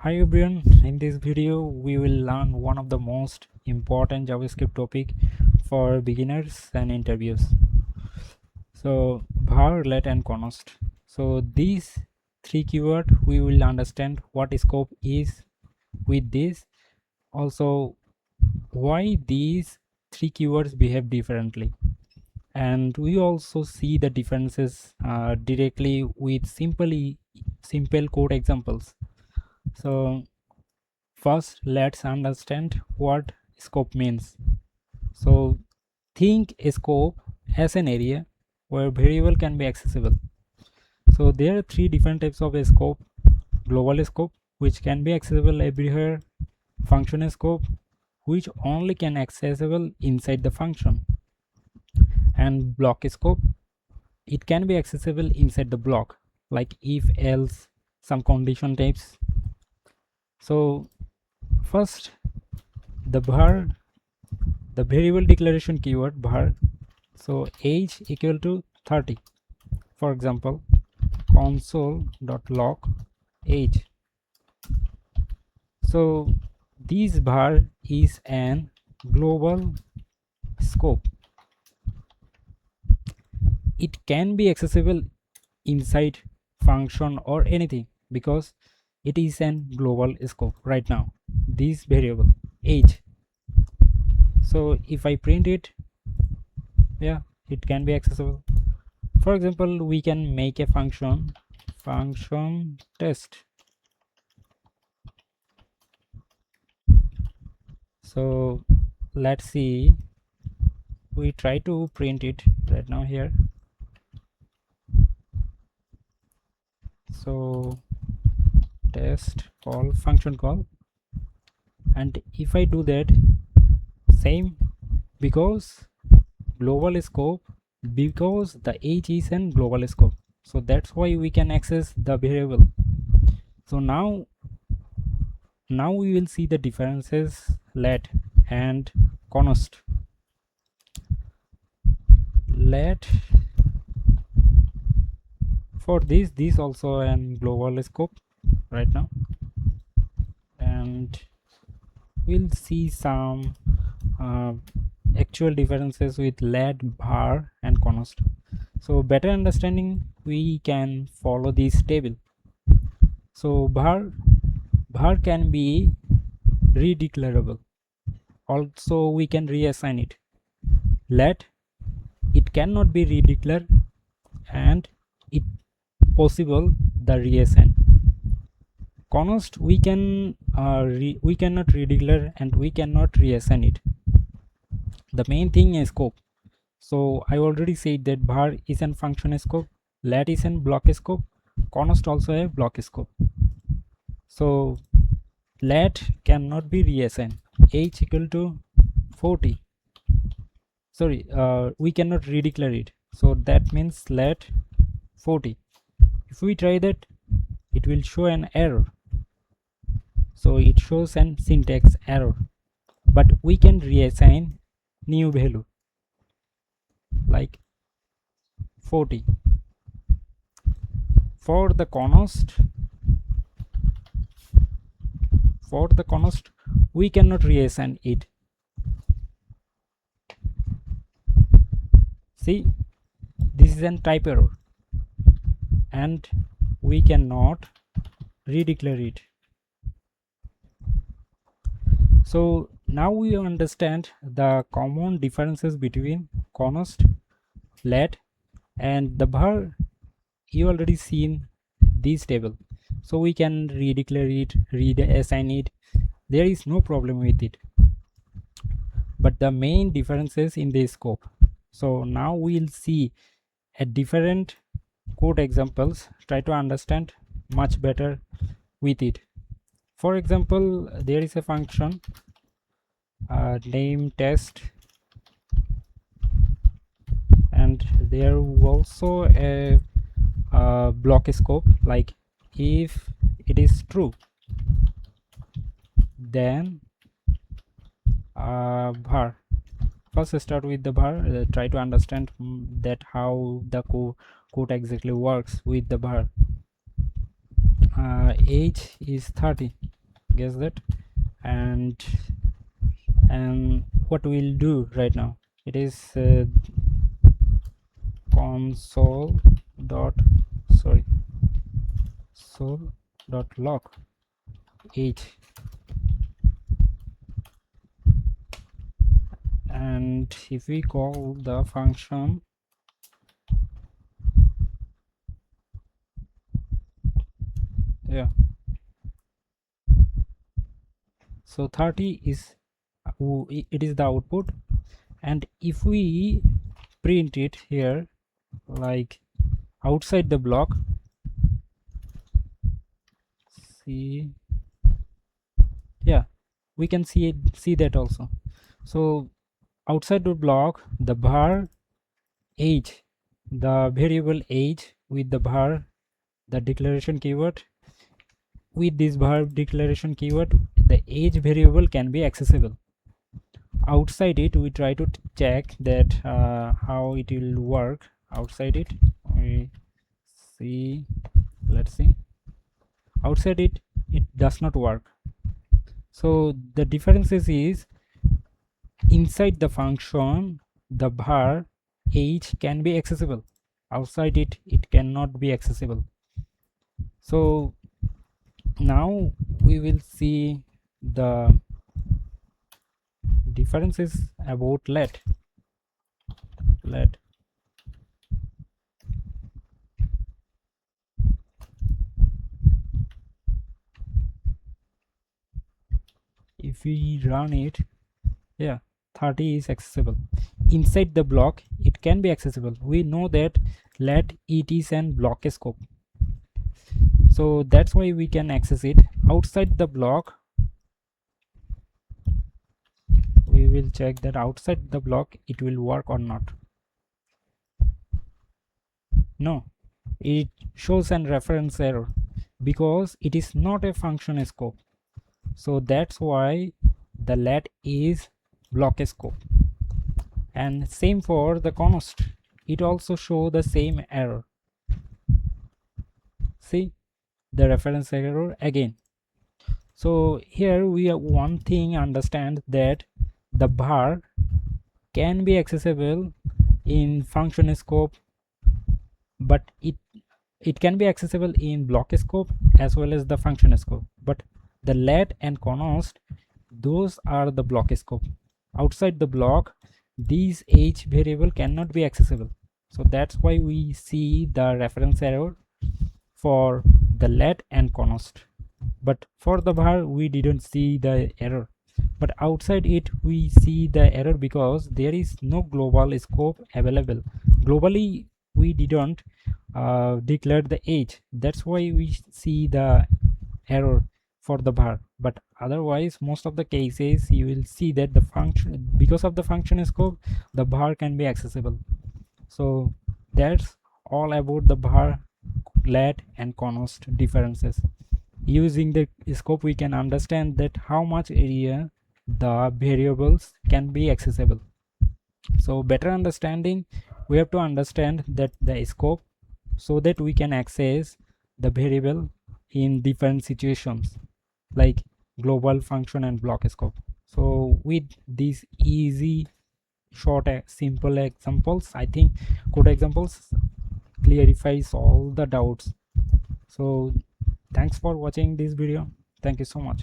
Hi everyone, in this video we will learn one of the most important JavaScript topic for beginners and interviews. So var, let and const. So these three keywords we will understand what scope is with this. Also why these three keywords behave differently. And we also see the differences directly with simple code examples. So first, let's understand what scope means. So think a scope as an area where variable can be accessible. So there are three different types of a scope: global scope, which can be accessible everywhere; function scope, which only can accessible inside the function; and block scope. It can be accessible inside the block, like if, else, some condition types. So first, the var, the variable declaration keyword var. So age equal to 30. For example, console.log age. So this var is an global scope. It can be accessible inside function or anything because it is an global scope right now. This variable age. So if I print it, yeah, it can be accessible. For example, we can make a function test. So let's see, we try to print it right now here. So test call, function call, and if I do that, same, because global scope, because the age is an global scope, so that's why we can access the variable. So now we will see the differences let and const. Let, for this also an global scope right now, and we'll see some actual differences with let, var and const. So better understanding, we can follow this table. So var can be redeclarable, also we can reassign it. Let, it cannot be redeclared and it possible the reassign. Const, we can we cannot redeclare and we cannot reassign it. The main thing is scope. So I already said that var is an function scope, let is an block scope, const also a block scope. So let cannot be reassigned. Age equal to 40. Sorry, we cannot redeclare it. So that means let 40. If we try that, it will show an error. So it shows an syntax error. But we can reassign new value like 40. For the const, we cannot reassign it. See, this is an type error and we cannot redeclare it. So now we understand the common differences between const, let and the var. You already seen this table, so we can redeclare it, reassign it. There is no problem with it, but the main differences in the scope. So now we'll see a different code examples, try to understand much better with it. For example, there is a function name test, and there also a block scope, like if it is true, then var. First start with the var, try to understand that how the code exactly works with the var. Age is 30. guess that. And what we'll do right now, it is console dot sorry console dot log age, and if we call the function, yeah, so 30 is it is the output. And if we print it here, like outside the block, see, yeah, we can see that also. So outside the block, the var age, the variable age with the var, the declaration keyword, with this var declaration keyword, the age variable can be accessible. Outside it, we try to check that how it will work outside it. We see, let's see, outside it does not work. So the differences is, inside the function the var age can be accessible, outside it cannot be accessible. So now we will see the differences about let. If we run it, yeah, 30 is accessible. Inside the block it can be accessible. We know that let it is an block scope, so that's why we can access it. Outside the block, we will check that outside the block it will work or not. No, it shows an reference error because it is not a function scope. So that's why the let is block scope. And same for the const, it also show the same error. See the reference error again. So here we have one thing, understand that the var can be accessible in function scope, but it can be accessible in block scope as well as the function scope. But the let and const, those are the block scope. Outside the block, these age variable cannot be accessible. So that's why we see the reference error for the let and const. But for the var we didn't see the error, but outside it we see the error because there is no global scope available. Globally we didn't declare the age, that's why we see the error for the var. But otherwise most of the cases you will see that the function, because of the function scope, the var can be accessible. So that's all about the var, let and const differences. Using the scope we can understand that how much area the variables can be accessible. So better understanding, we have to understand that the scope, so that we can access the variable in different situations like global, function and block scope. So with these easy, short, simple examples, I think code examples clarifies all the doubts. So thanks for watching this video. Thank you so much.